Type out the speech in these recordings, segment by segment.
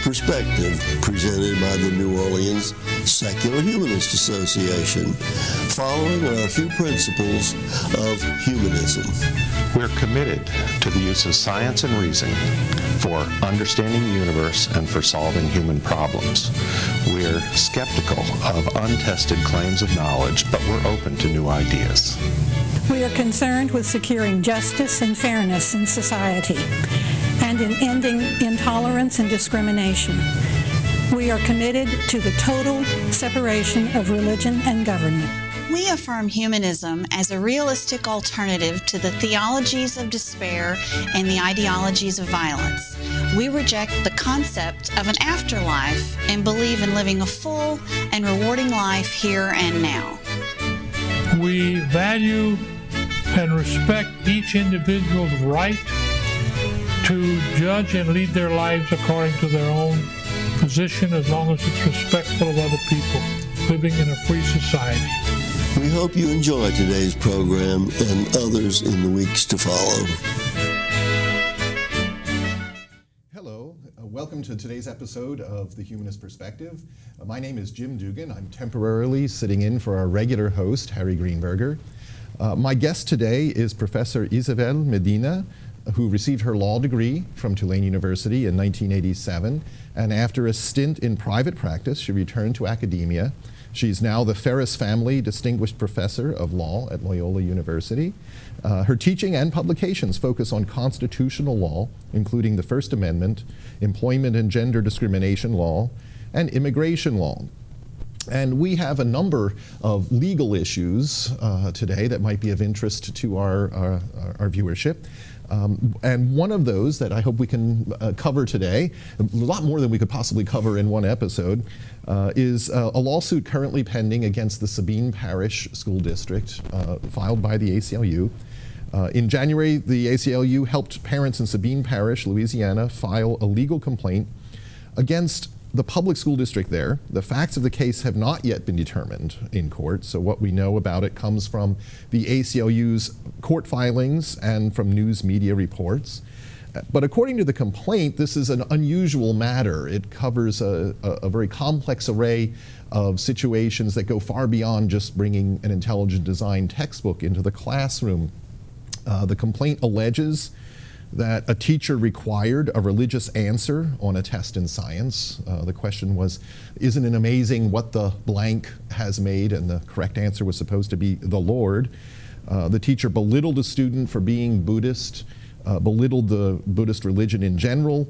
Perspective, presented by the New Orleans Secular Humanist Association, following our few principles of humanism. We're committed to the use of science and reason for understanding the universe and for solving human problems. We're skeptical of untested claims of knowledge, but we're open to new ideas. We are concerned with securing justice and fairness in society and in ending intolerance and discrimination. We are committed to the total separation of religion and government. We affirm humanism as a realistic alternative to the theologies of despair and the ideologies of violence. We reject the concept of an afterlife and believe in living a full and rewarding life here and now. We value and respect each individual's right to judge and lead their lives according to their own position, as long as it's respectful of other people, living in a free society. We hope you enjoy today's program and others in the weeks to follow. Hello, welcome to today's episode of The Humanist Perspective. My name is Jim Dugan. I'm temporarily sitting in for our regular host, Harry Greenberger. My guest today is Professor Isabel Medina, who received her law degree from Tulane University in 1987, and after a stint in private practice, she returned to academia. She's now the Ferris Family Distinguished Professor of Law at Loyola University. Her teaching and publications focus on constitutional law, including the First Amendment, employment and gender discrimination law, and immigration law. And we have a number of legal issues today that might be of interest to our viewership. And one of those that I hope we can cover today, a lot more than we could possibly cover in one episode, is a lawsuit currently pending against the Sabine Parish School District, filed by the ACLU. In January, the ACLU helped parents in Sabine Parish, Louisiana, file a legal complaint against the public school district there. The facts of the case have not yet been determined in court, so what we know about it comes from the ACLU's court filings and from news media reports. But according to the complaint, this is an unusual matter. It covers a very complex array of situations that go far beyond just bringing an intelligent design textbook into the classroom. The complaint alleges that a teacher required a religious answer on a test in science. The question was, isn't it amazing what the blank has made? And the correct answer was supposed to be the Lord. The teacher belittled a student for being Buddhist, belittled the Buddhist religion in general.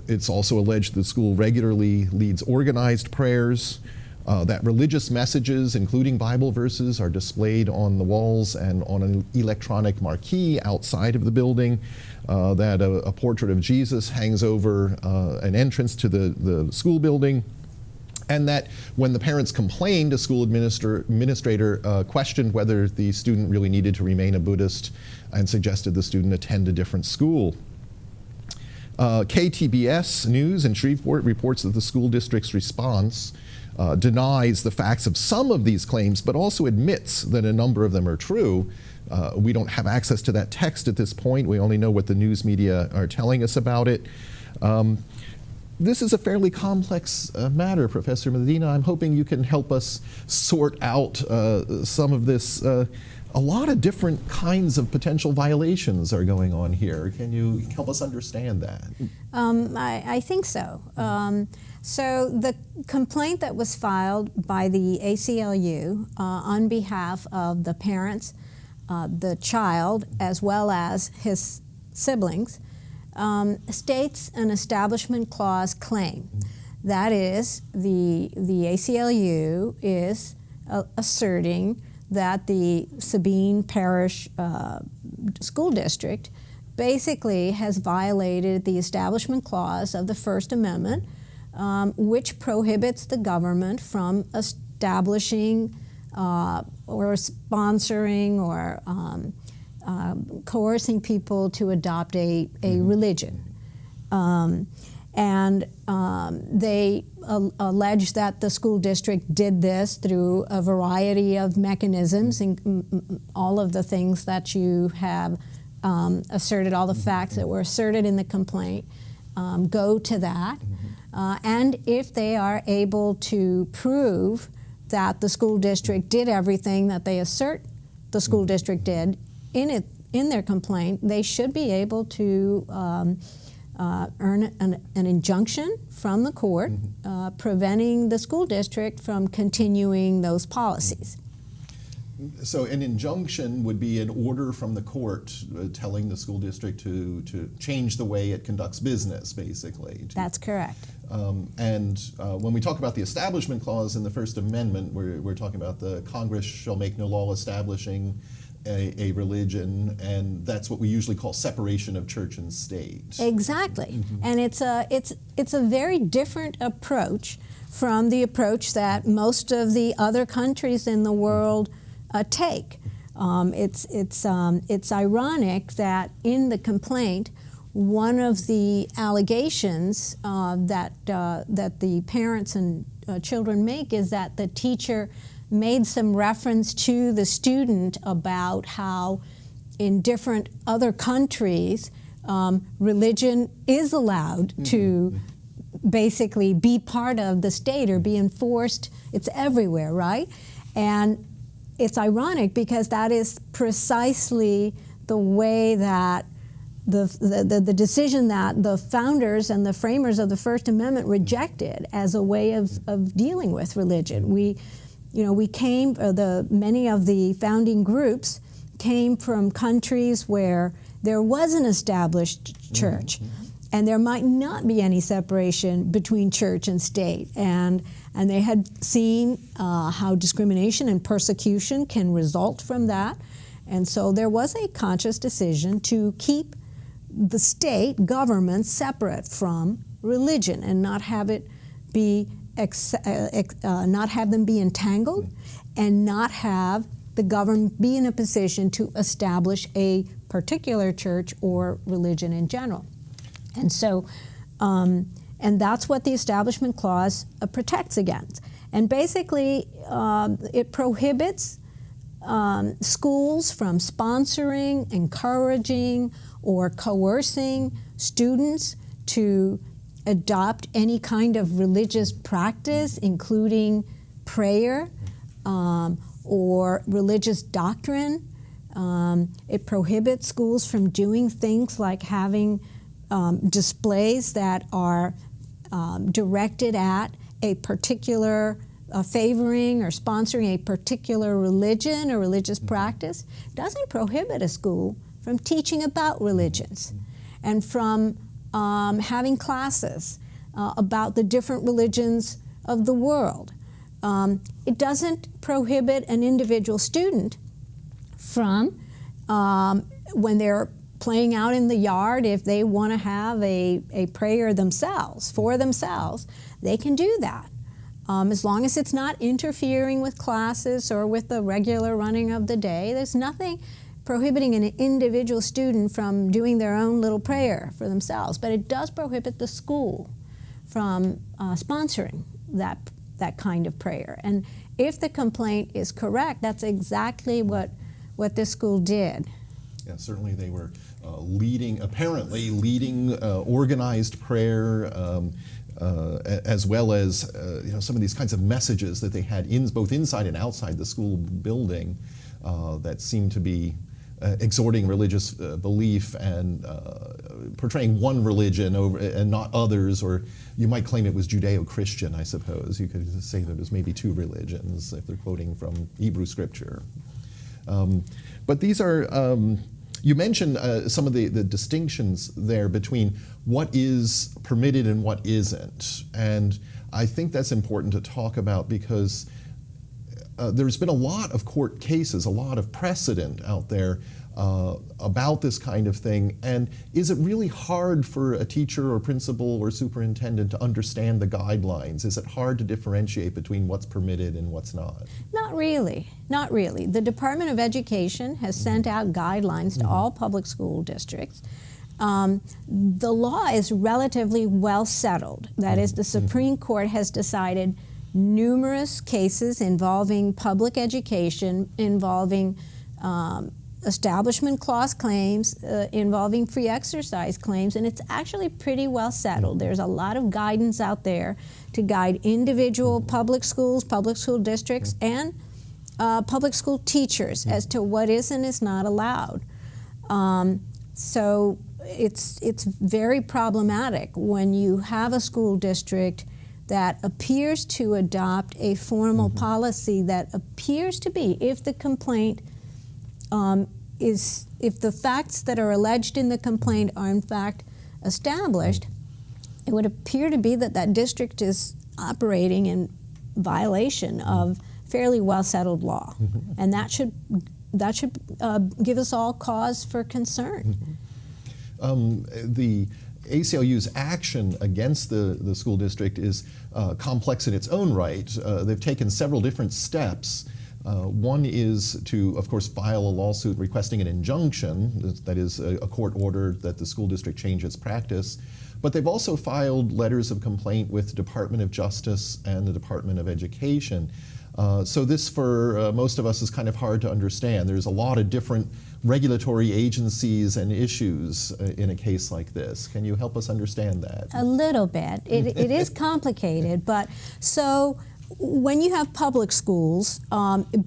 It's also alleged the school regularly leads organized prayers, that religious messages, including Bible verses, are displayed on the walls and on an electronic marquee outside of the building, that a portrait of Jesus hangs over an entrance to the school building, and that when the parents complained, a school administrator questioned whether the student really needed to remain a Buddhist and suggested the student attend a different school. KTBS News in Shreveport reports that the school district's response denies the facts of some of these claims, but also admits that a number of them are true. We don't have access to that text at this point. We only know what the news media are telling us about it. This is a fairly complex matter, Professor Medina. I'm hoping you can help us sort out some of this. A lot of different kinds of potential violations are going on here. Can you help us understand that? I think so. So the complaint that was filed by the ACLU on behalf of the parents, the child, as well as his siblings, states an Establishment Clause claim. That is, the ACLU is asserting that the Sabine Parish School District basically has violated the Establishment Clause of the First Amendment, which prohibits the government from establishing or sponsoring or coercing people to adopt a religion. And they allege that the school district did this through a variety of mechanisms, and all of the things that you have asserted, all the facts that were asserted in the complaint go to that. and if they are able to prove that the school district did everything that they assert the school district did in their complaint, they should be able to earn an injunction from the court preventing the school district from continuing those policies. So an injunction would be an order from the court telling the school district to change the way it conducts business, basically. That's correct. When we talk about the Establishment Clause in the First Amendment, we're talking about the Congress shall make no law establishing a religion, and that's what we usually call separation of church and state. Exactly. And it's a very different approach from the approach that most of the other countries in the world take. It's ironic that in the complaint, one of the allegations that the parents and children make is that the teacher made some reference to the student about how in different other countries religion is allowed to basically be part of the state or be enforced. It's everywhere, right? And it's ironic because that is precisely the way that the decision that the founders and the framers of the First Amendment rejected as a way of dealing with religion. Many of the founding groups came from countries where there was an established church, and there might not be any separation between church and state. And they had seen how discrimination and persecution can result from that. And so there was a conscious decision to keep the state government separate from religion and not have it be not have them be entangled, and not have the government be in a position to establish a particular church or religion in general. And so, and that's what the Establishment Clause protects against. And basically, it prohibits schools from sponsoring, encouraging, or coercing students to adopt any kind of religious practice, including prayer or religious doctrine. It prohibits schools from doing things like having displays that are directed at a particular favoring or sponsoring a particular religion or religious practice. It doesn't prohibit a school from teaching about religions and from having classes about the different religions of the world. It doesn't prohibit an individual student from, when they're playing out in the yard, if they want to have a prayer themselves, for themselves, they can do that. As long as it's not interfering with classes or with the regular running of the day, there's nothing prohibiting an individual student from doing their own little prayer for themselves. But it does prohibit the school from sponsoring that kind of prayer. And if the complaint is correct, that's exactly what this school did. Yeah, certainly they were apparently leading organized prayer, as well as some of these kinds of messages that they had both inside and outside the school building that seemed to be exhorting religious belief and portraying one religion and not others, or you might claim it was Judeo-Christian, I suppose. You could say that there's maybe two religions if they're quoting from Hebrew scripture. But these are, you mentioned some of the distinctions there between what is permitted and what isn't. And I think that's important to talk about because there's been a lot of court cases, a lot of precedent out there about this kind of thing. And is it really hard for a teacher or principal or superintendent to understand the guidelines? Is it hard to differentiate between what's permitted and what's not? Not really, not really. The Department of Education has sent out guidelines to all public school districts. The law is relatively well settled. That is, the Supreme Court has decided numerous cases involving public education, involving Establishment Clause claims involving free exercise claims, and it's actually pretty well settled. There's a lot of guidance out there to guide individual public schools, public school districts, and public school teachers as to what is and is not allowed. So it's very problematic when you have a school district that appears to adopt a formal policy that appears to be, if the complaint if the facts that are alleged in the complaint are in fact established, it would appear to be that that district is operating in violation of fairly well settled law, and that should give us all cause for concern. The ACLU's action against the school district is complex in its own right. They've taken several different steps. One is to, of course, file a lawsuit requesting an injunction, that is a court order that the school district change its practice. But they've also filed letters of complaint with the Department of Justice and the Department of Education. So this, for most of us, is kind of hard to understand. There's a lot of different regulatory agencies and issues in a case like this. Can you help us understand that? A little bit. It is complicated, but so when you have public schools,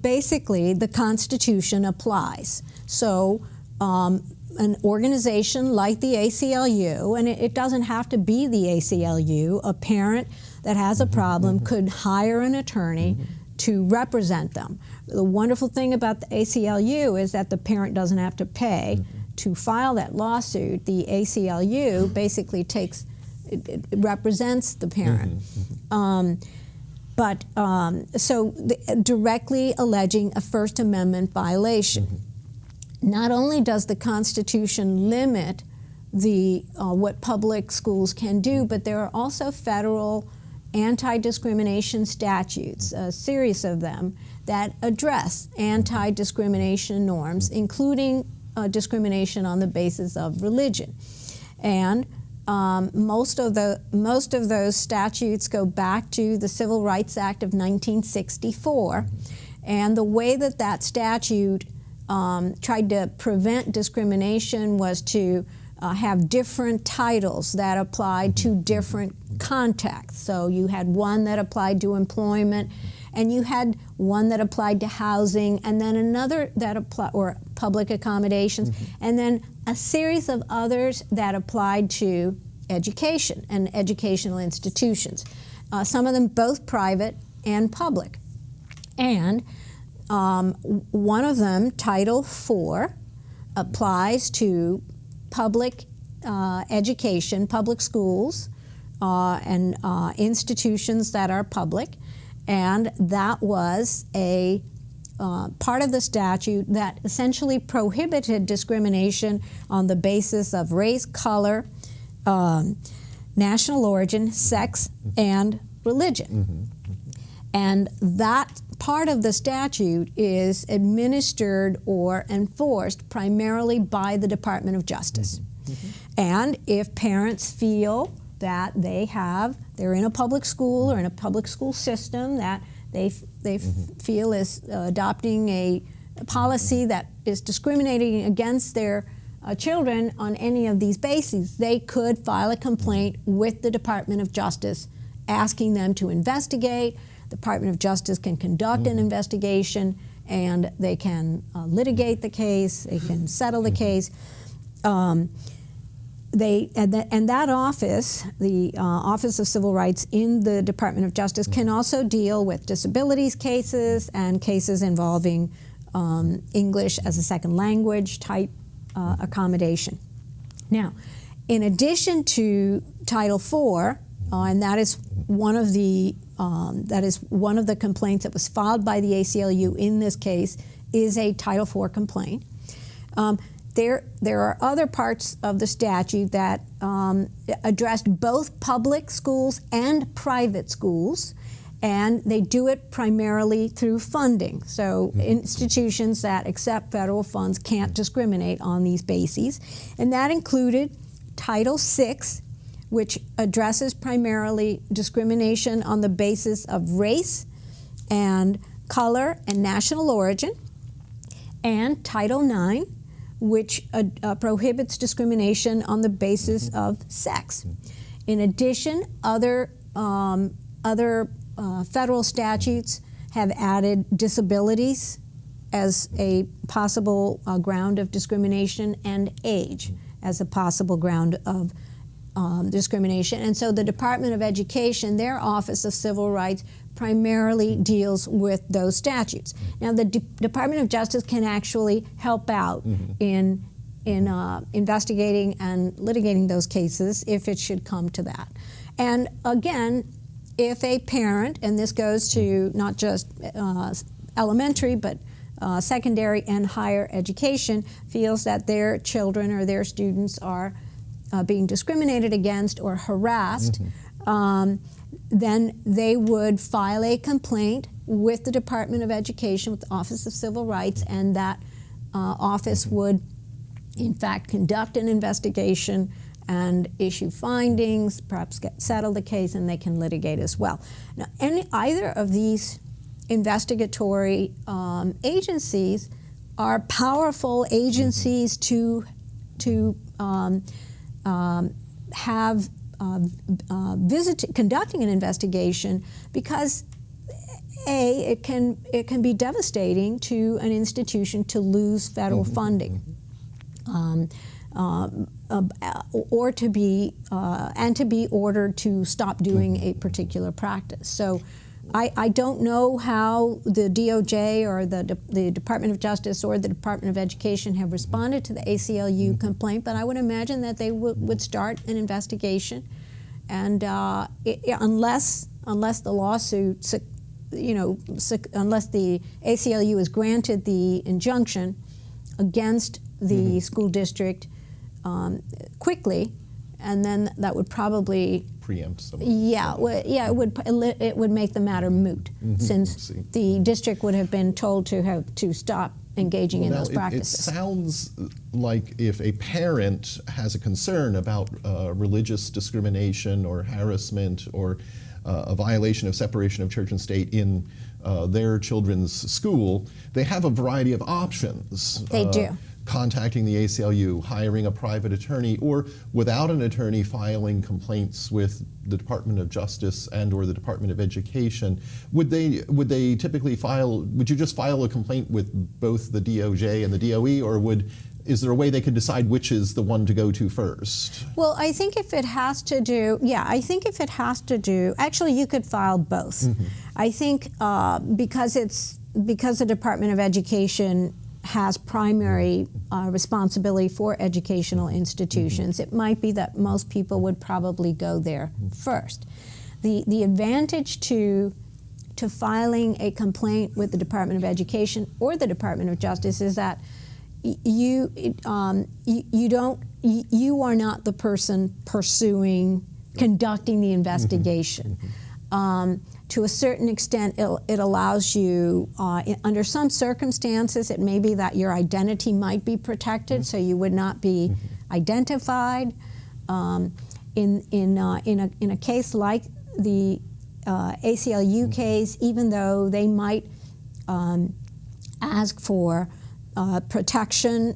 basically the Constitution applies. So an organization like the ACLU, and it doesn't have to be the ACLU, a parent that has a problem could hire an attorney to represent them. The wonderful thing about the ACLU is that the parent doesn't have to pay to file that lawsuit. The ACLU basically it represents the parent. So directly alleging a First Amendment violation. Not only does the Constitution limit what public schools can do, but there are also federal anti-discrimination statutes, a series of them, that address anti-discrimination norms, including discrimination on the basis of religion. And most of those statutes go back to the Civil Rights Act of 1964, and the way that statute tried to prevent discrimination was to have different titles that applied to different contexts. So you had one that applied to employment, and you had one that applied to housing, and then another that applied, or public accommodations, and then a series of others that applied to education and educational institutions. Some of them both private and public. And one of them, Title IV, applies to public education, public schools, and institutions that are public. And that was a part of the statute that essentially prohibited discrimination on the basis of race, color, national origin, sex, and religion. And that part of the statute is administered or enforced primarily by the Department of Justice. And if parents feel that they're in a public school or in a public school system that they feel is adopting a policy that is discriminating against their children on any of these bases, they could file a complaint with the Department of Justice asking them to investigate. The Department of Justice can conduct an investigation, and they can litigate the case, they can settle the case. And that office, the Office of Civil Rights in the Department of Justice, can also deal with disabilities cases and cases involving English as a second language type accommodation. Now, in addition to Title IV, and that is one of the complaints that was filed by the ACLU in this case, is a Title IV complaint. There are other parts of the statute that addressed both public schools and private schools, and they do it primarily through funding. So institutions that accept federal funds can't discriminate on these bases. And that included Title VI, which addresses primarily discrimination on the basis of race and color and national origin. and Title IX, which prohibits discrimination on the basis of sex. In addition, other federal statutes have added disabilities as a possible ground of discrimination and age as a possible ground of discrimination. And so the Department of Education, their Office of Civil Rights, primarily deals with those statutes. Now, the Department of Justice can actually help out in investigating and litigating those cases if it should come to that. And again, if a parent, and this goes to not just elementary, but secondary and higher education, feels that their children or their students are being discriminated against or harassed, then they would file a complaint with the Department of Education, with the Office of Civil Rights, and that office would, in fact, conduct an investigation and issue findings, perhaps settle the case, and they can litigate as well. Now, either of these investigatory agencies are powerful agencies to have conducting an investigation, because it can be devastating to an institution to lose federal funding, or to be ordered to stop doing a particular practice. So I don't know how the DOJ or the Department of Justice or the Department of Education have responded to the ACLU complaint, but I would imagine that they would start an investigation, and unless the lawsuit, unless the ACLU is granted the injunction against the school district quickly, and then that would probably preempt some. It would make the matter moot, since the district would have been told to stop engaging in those practices. It sounds like if a parent has a concern about religious discrimination or harassment or a violation of separation of church and state in their children's school, they have a variety of options. They do. Contacting the ACLU, hiring a private attorney, or without an attorney, filing complaints with the Department of Justice and or the Department of Education. Would they typically would you just file a complaint with both the DOJ and the DOE, or is there a way they could decide which is the one to go to first? Well, I think if it has to do, actually you could file both. I think because the Department of Education has primary responsibility for educational institutions, it might be that most people would probably go there first. The advantage to filing a complaint with the Department of Education or the Department of Justice is that you are not the person conducting the investigation. To a certain extent, it allows you, under some circumstances, it may be that your identity might be protected, so you would not be identified. In a case like the ACLU case, even though they might ask for protection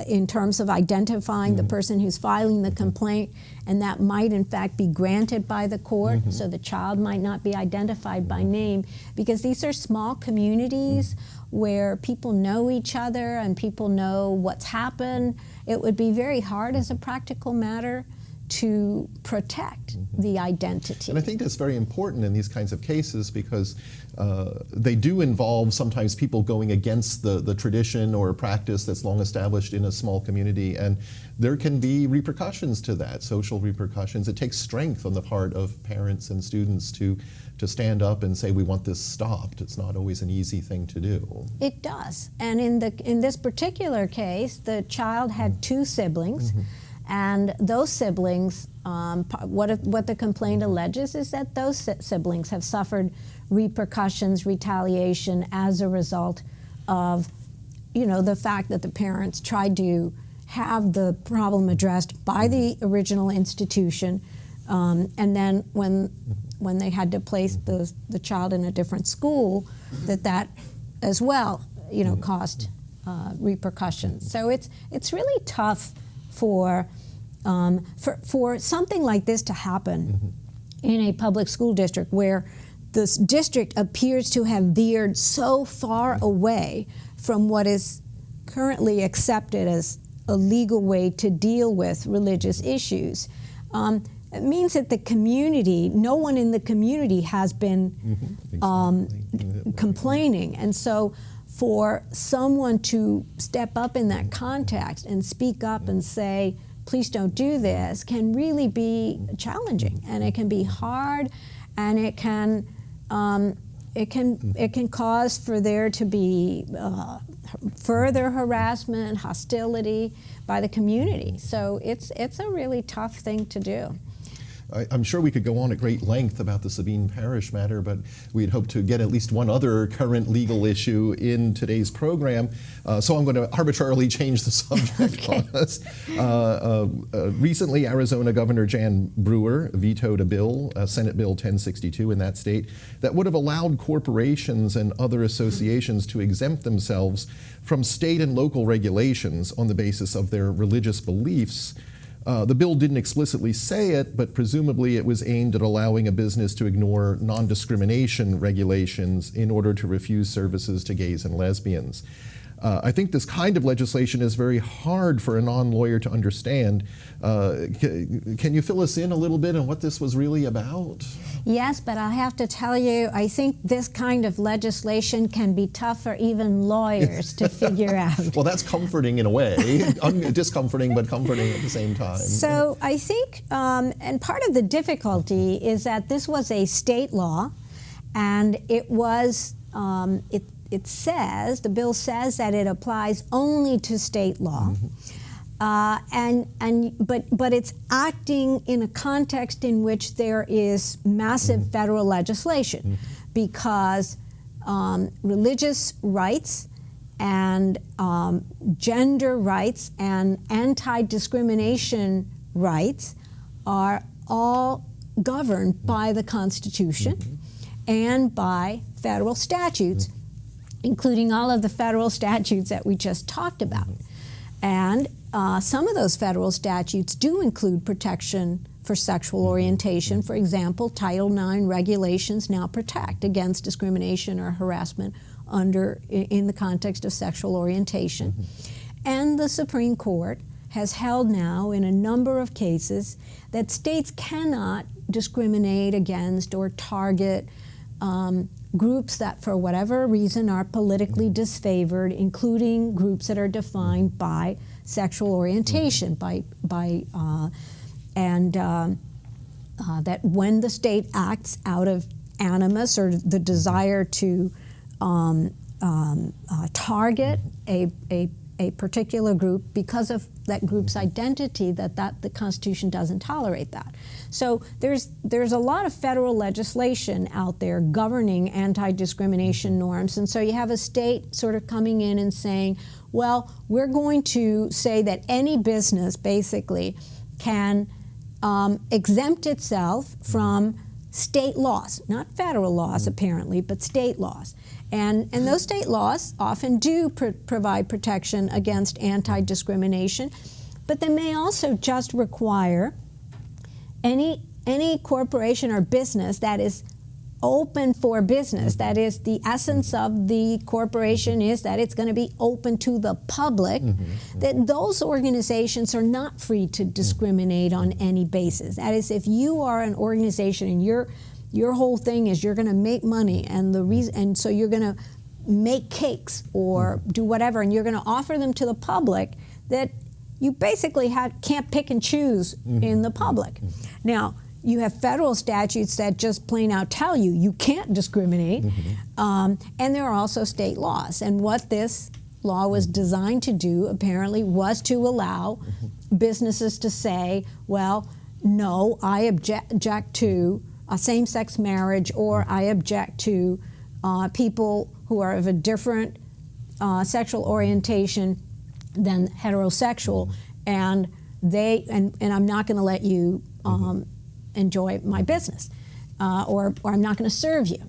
in terms of identifying the person who's filing the complaint, and that might in fact be granted by the court, so the child might not be identified by name, because these are small communities where people know each other and people know what's happened. It would be very hard as a practical matter to protect the identity. And I think that's very important in these kinds of cases, because they do involve sometimes people going against the tradition or practice that's long established in a small community, and there can be repercussions to that, social repercussions. It takes strength on the part of parents and students to stand up and say, we want this stopped. It's not always an easy thing to do. It does. And in this particular case, the child had two siblings. And those siblings, what the complaint alleges is that those siblings have suffered repercussions, retaliation as a result of, the fact that the parents tried to have the problem addressed by the original institution, and then when they had to place the child in a different school, that as well, caused repercussions. So it's really tough for something like this to happen in a public school district where this district appears to have veered so far away from what is currently accepted as a legal way to deal with religious issues. It means that the community, no one in the community has been complaining. And so for someone to step up in that context and speak up and say, please don't do this, can really be challenging, and it can be hard, and it can cause for there to be further harassment, hostility by the community. So it's a really tough thing to do. I'm sure we could go on at great length about the Sabine Parish matter, but we'd hope to get at least one other current legal issue in today's program. So I'm going to arbitrarily change the subject on us. Recently, Arizona Governor Jan Brewer vetoed a bill, Senate Bill 1062 in that state, that would have allowed corporations and other associations to exempt themselves from state and local regulations on the basis of their religious beliefs. The bill didn't explicitly say it, but presumably it was aimed at allowing a business to ignore non-discrimination regulations in order to refuse services to gays and lesbians. I think this kind of legislation is very hard for a non-lawyer to understand. Can you fill us in a little bit on what this was really about? Yes, but I have to tell you, I think this kind of legislation can be tough for even lawyers to figure out. Well, that's comforting in a way. Discomforting, but comforting at the same time. So I think, and part of the difficulty is that this was a state law, and it was, it says, the bill says that it applies only to state law. But it's acting in a context in which there is massive federal legislation, because religious rights and gender rights and anti-discrimination rights are all governed by the Constitution and by federal statutes, including all of the federal statutes that we just talked about. And some of those federal statutes do include protection for sexual orientation. For example, Title IX regulations now protect against discrimination or harassment in the context of sexual orientation. And the Supreme Court has held now in a number of cases that states cannot discriminate against or target groups that for whatever reason are politically disfavored, including groups that are defined by sexual orientation, that when the state acts out of animus or the desire to target a particular group because of that group's identity, that the Constitution doesn't tolerate that. So there's a lot of federal legislation out there governing anti-discrimination norms, and so you have a state sort of coming in and saying, well, we're going to say that any business basically can exempt itself from state laws, not federal laws apparently, but state laws. And those state laws often do provide protection against anti-discrimination, but they may also just require any corporation or business that is open for business, that is, the essence of the corporation is that it's going to be open to the public, that those organizations are not free to discriminate on any basis. That is, if you are an organization and your whole thing is you're going to make money, and so you're going to make cakes or do whatever, and you're going to offer them to the public, that you basically can't pick and choose in the public. Now, you have federal statutes that just plain out tell you can't discriminate, and there are also state laws. And what this law was designed to do, apparently, was to allow businesses to say, well, no, I object to a same-sex marriage, or I object to people who are of a different sexual orientation than heterosexual, and I'm not going to let you enjoy my business, or I'm not going to serve you.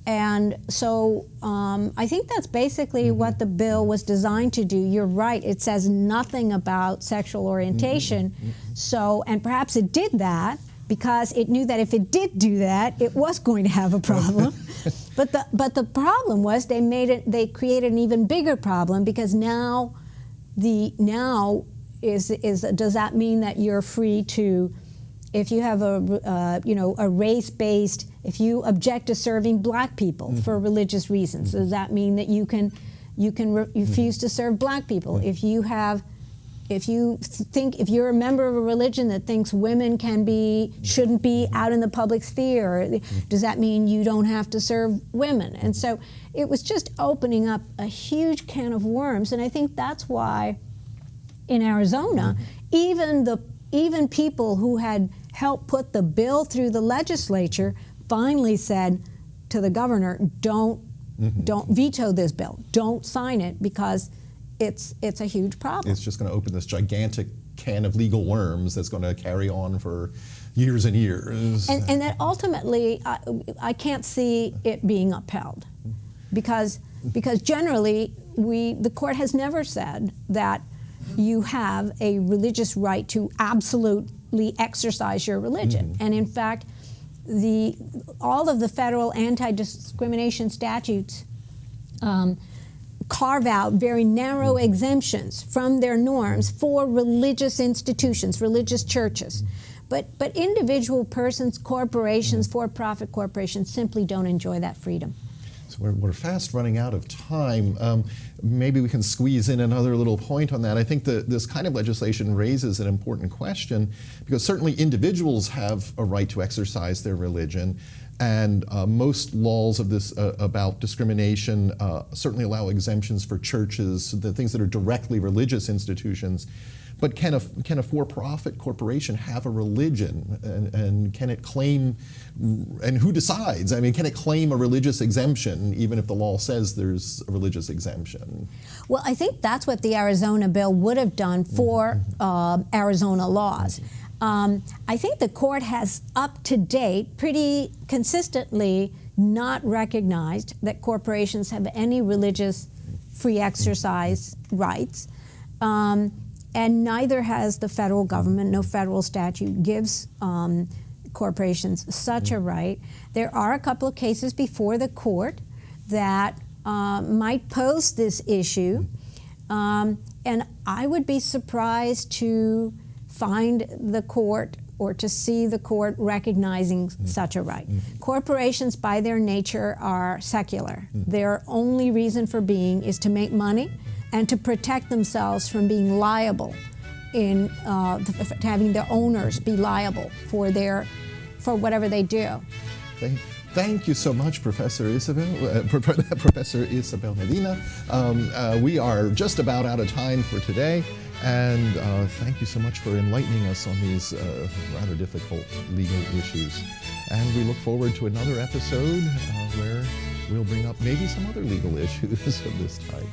And so I think that's basically what the bill was designed to do. You're right, it says nothing about sexual orientation. So, and perhaps it did that because it knew that if it did do that, it was going to have a problem. But the problem was they created an even bigger problem, because now does that mean that you're free to, if you have a race-based, if you object to serving black people for religious reasons, does that mean that you can refuse to serve black people? If you're a member of a religion that thinks women shouldn't be out in the public sphere, does that mean you don't have to serve women? And so it was just opening up a huge can of worms, and I think that's why in Arizona, even people who had helped put the bill through the legislature finally said to the governor, don't veto this bill, don't sign it, because it's a huge problem. It's just going to open this gigantic can of legal worms that's going to carry on for years and years. And that ultimately, I can't see it being upheld, because generally the court has never said that you have a religious right to absolutely exercise your religion. And in fact, all of the federal anti-discrimination statutes carve out very narrow exemptions from their norms for religious institutions, religious churches. But individual persons, corporations, for-profit corporations simply don't enjoy that freedom. So we're fast running out of time. Maybe we can squeeze in another little point on that. I think that this kind of legislation raises an important question, because certainly individuals have a right to exercise their religion, and most laws of this about discrimination certainly allow exemptions for churches, the things that are directly religious institutions. But can a for-profit corporation have a religion, and can it claim, and who decides? I mean, can it claim a religious exemption even if the law says there's a religious exemption? Well, I think that's what the Arizona bill would have done for Arizona laws. I think the court has, up to date, pretty consistently not recognized that corporations have any religious free exercise rights. And neither has the federal government. No federal statute gives corporations such a right. There are a couple of cases before the court that might pose this issue, and I would be surprised to find the court or to see the court recognizing such a right. Corporations, by their nature, are secular. Their only reason for being is to make money and to protect themselves from being liable, to having their owners be liable for whatever they do. Thank you so much, Professor Isabel, Professor Isabel Medina. We are just about out of time for today, and thank you so much for enlightening us on these rather difficult legal issues. And we look forward to another episode where we'll bring up maybe some other legal issues of this type.